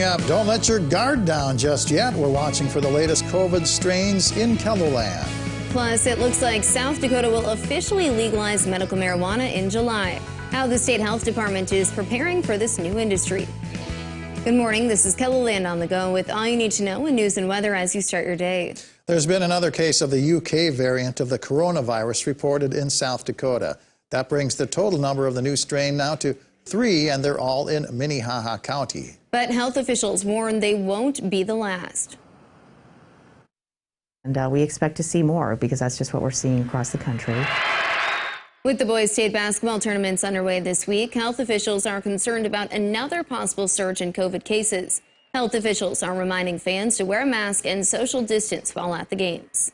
Coming up, don't let your guard down just yet. We're watching for the latest COVID strains in KELOLAND. Plus, it looks like South Dakota will officially legalize medical marijuana in July. How the state health department is preparing for this new industry. Good morning, this is KELOLAND on the go with all you need to know in news and weather as you start your day. There's been another case of the UK variant of the coronavirus reported in South Dakota. That brings the total number of the new strain now to 3, and they're all in Minnehaha County. But health officials warn they won't be the last. And we expect to see more because that's just what we're seeing across the country. With the boys' state basketball tournaments underway this week, health officials are concerned about another possible surge in COVID cases. Health officials are reminding fans to wear a mask and social distance while at the games.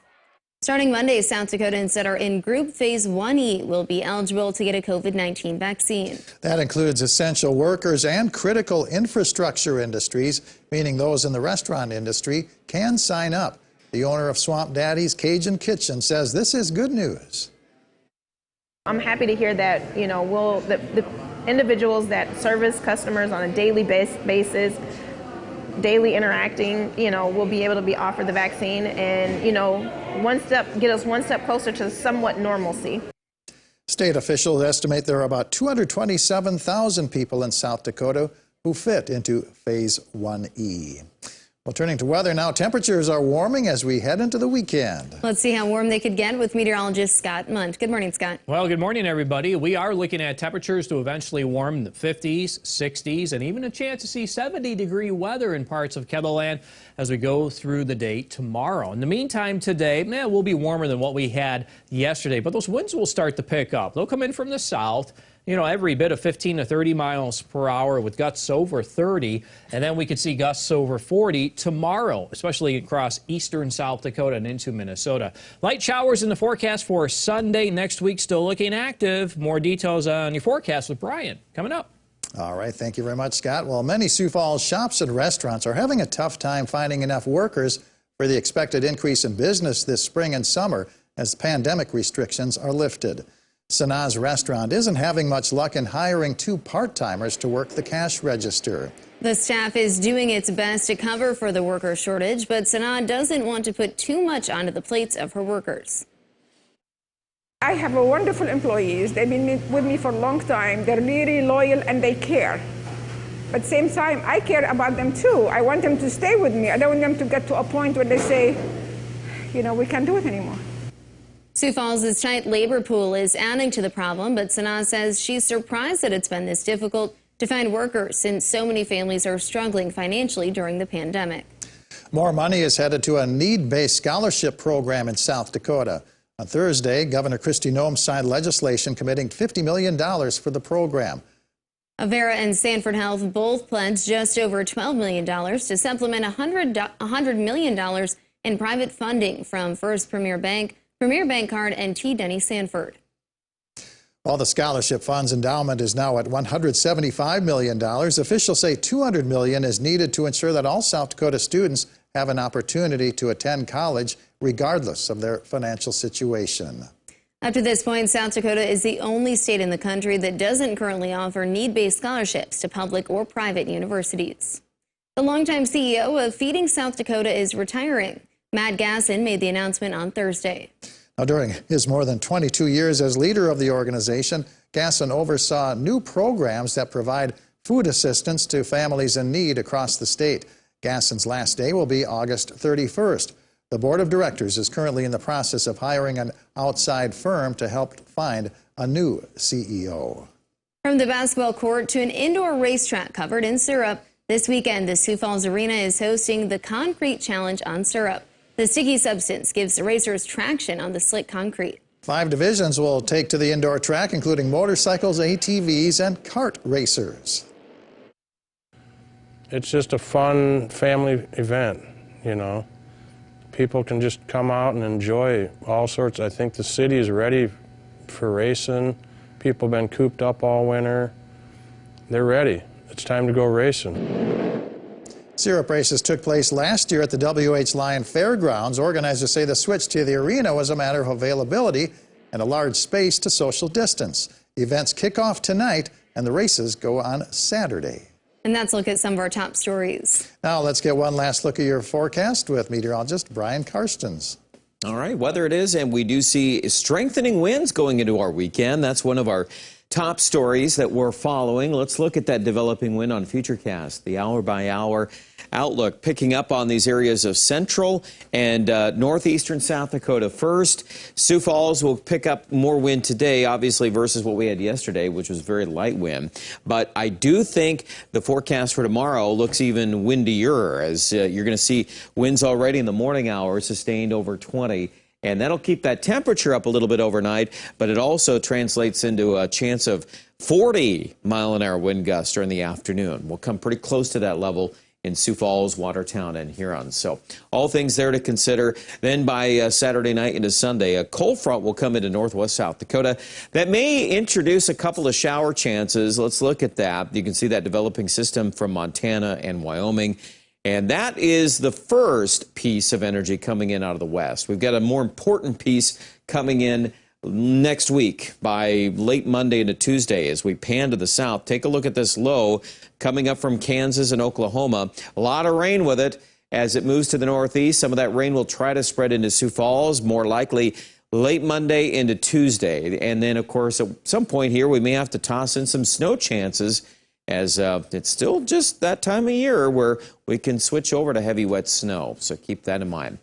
Starting Monday, South Dakotans that are in Group Phase 1E will be eligible to get a COVID-19 vaccine. That includes essential workers and critical infrastructure industries, meaning those in the restaurant industry can sign up. The owner of Swamp Daddy's Cajun Kitchen says this is good news. I'm happy to hear that, the individuals that service customers on a daily basis, daily interacting, will be able to be offered the vaccine and, get us one step closer to somewhat normalcy. State officials estimate there are about 227,000 people in South Dakota who fit into Phase 1E. Well, turning to weather now, temperatures are warming as we head into the weekend. Let's see how warm they could get with meteorologist Scott Munt. Good morning, Scott. Well, good morning, everybody. We are looking at temperatures to eventually warm in the 50s, 60s, and even a chance to see 70-degree weather in parts of KELOLAND as we go through the day tomorrow. In the meantime, today, we'll be warmer than what we had yesterday, but those winds will start to pick up. They'll come in from the south. Every bit of 15 to 30 miles per hour with gusts over 30, and then we could see gusts over 40 tomorrow, especially across eastern South Dakota and into Minnesota. Light showers in the forecast for Sunday. Next week still looking active. More details on your forecast with Brian coming up. All right, thank you very much, Scott. Well, many Sioux Falls shops and restaurants are having a tough time finding enough workers for the expected increase in business this spring and summer as pandemic restrictions are lifted. Sanaa's restaurant isn't having much luck in hiring 2 part-timers to work the cash register. The staff is doing its best to cover for the worker shortage, but Sanaa doesn't want to put too much onto the plates of her workers. I have wonderful employees. They've been with me for a long time. They're really loyal and they care. But at the same time, I care about them too. I want them to stay with me. I don't want them to get to a point where they say, we can't do it anymore. Sioux Falls' tight labor pool is adding to the problem, but Sanaa says she's surprised that it's been this difficult to find workers since so many families are struggling financially during the pandemic. More money is headed to a need-based scholarship program in South Dakota. On Thursday, Governor Kristi Noem signed legislation committing $50 million for the program. Avera and Sanford Health both pledged just over $12 million to supplement $100 million in private funding from First Premier Bank, Premier Bank Card, and T. Denny Sanford. While the scholarship fund's endowment is now at $175 million, officials say $200 million is needed to ensure that all South Dakota students have an opportunity to attend college regardless of their financial situation. Up to this point, South Dakota is the only state in the country that doesn't currently offer need-based scholarships to public or private universities. The longtime CEO of Feeding South Dakota is retiring. Matt Gasson made the announcement on Thursday. Now, during his more than 22 years as leader of the organization, Gasson oversaw new programs that provide food assistance to families in need across the state. Gasson's last day will be August 31st. The board of directors is currently in the process of hiring an outside firm to help find a new CEO. From the basketball court to an indoor racetrack covered in syrup, this weekend the Sioux Falls Arena is hosting the Concrete Challenge on syrup. The sticky substance gives the racers traction on the slick concrete. 5 divisions will take to the indoor track, including motorcycles, ATVs, and kart racers. It's just a fun family event, People can just come out and enjoy all sorts. I think the city is ready for racing. People have been cooped up all winter. They're ready. It's time to go racing. Syrup races took place last year at the W.H. Lyon Fairgrounds. Organizers say the switch to the arena was a matter of availability and a large space to social distance. Events kick off tonight and the races go on Saturday. And that's a look at some of our top stories. Now let's get one last look at your forecast with meteorologist Brian Karstens. All right, weather it is, and we do see strengthening winds going into our weekend. That's one of our top stories that we're following. Let's look at that developing wind on FutureCast, the hour-by-hour outlook, picking up on these areas of central and northeastern South Dakota first. Sioux Falls will pick up more wind today, obviously, versus what we had yesterday, which was very light wind. But I do think the forecast for tomorrow looks even windier, as you're going to see winds already in the morning hours sustained over 20. And that'll keep that temperature up a little bit overnight, but it also translates into a chance of 40-mile-an-hour wind gusts during the afternoon. We'll come pretty close to that level in Sioux Falls, Watertown, and Huron. So all things there to consider. Then by Saturday night into Sunday, a cold front will come into northwest South Dakota. That may introduce a couple of shower chances. Let's look at that. You can see that developing system from Montana and Wyoming. And that is the first piece of energy coming in out of the west. We've got a more important piece coming in next week by late Monday into Tuesday as we pan to the south. Take a look at this low coming up from Kansas and Oklahoma. A lot of rain with it as it moves to the northeast. Some of that rain will try to spread into Sioux Falls, more likely late Monday into Tuesday. And then, of course, at some point here, we may have to toss in some snow chances as it's still just that time of year where we can switch over to heavy, wet snow. So keep that in mind.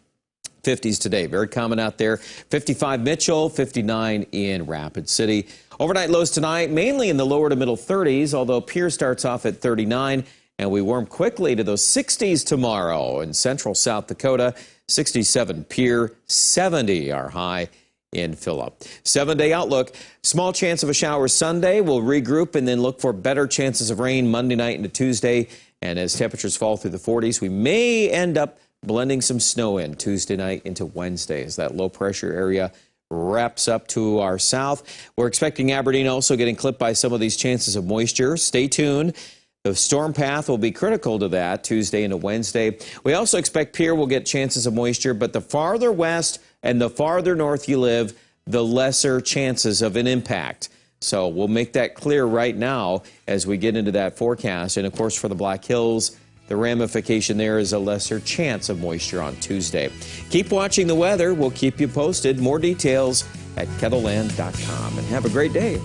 50s today, very common out there. 55 Mitchell, 59 in Rapid City. Overnight lows tonight, mainly in the lower to middle 30s, although Pierre starts off at 39, and we warm quickly to those 60s tomorrow in central South Dakota. 67 Pierre, 70 our high in Phillip. 7-day outlook, small chance of a shower Sunday. We'll regroup and then look for better chances of rain Monday night into Tuesday. And as temperatures fall through the 40s, we may end up blending some snow in Tuesday night into Wednesday as that low pressure area wraps up to our south. We're expecting Aberdeen also getting clipped by some of these chances of moisture. Stay tuned. The storm path will be critical to that Tuesday into Wednesday. We also expect Pierre will get chances of moisture, but the farther west and the farther north you live, the lesser chances of an impact. So we'll make that clear right now as we get into that forecast. And of course, for the Black Hills, the ramification there is a lesser chance of moisture on Tuesday. Keep watching the weather. We'll keep you posted. More details at kettleland.com. And have a great day.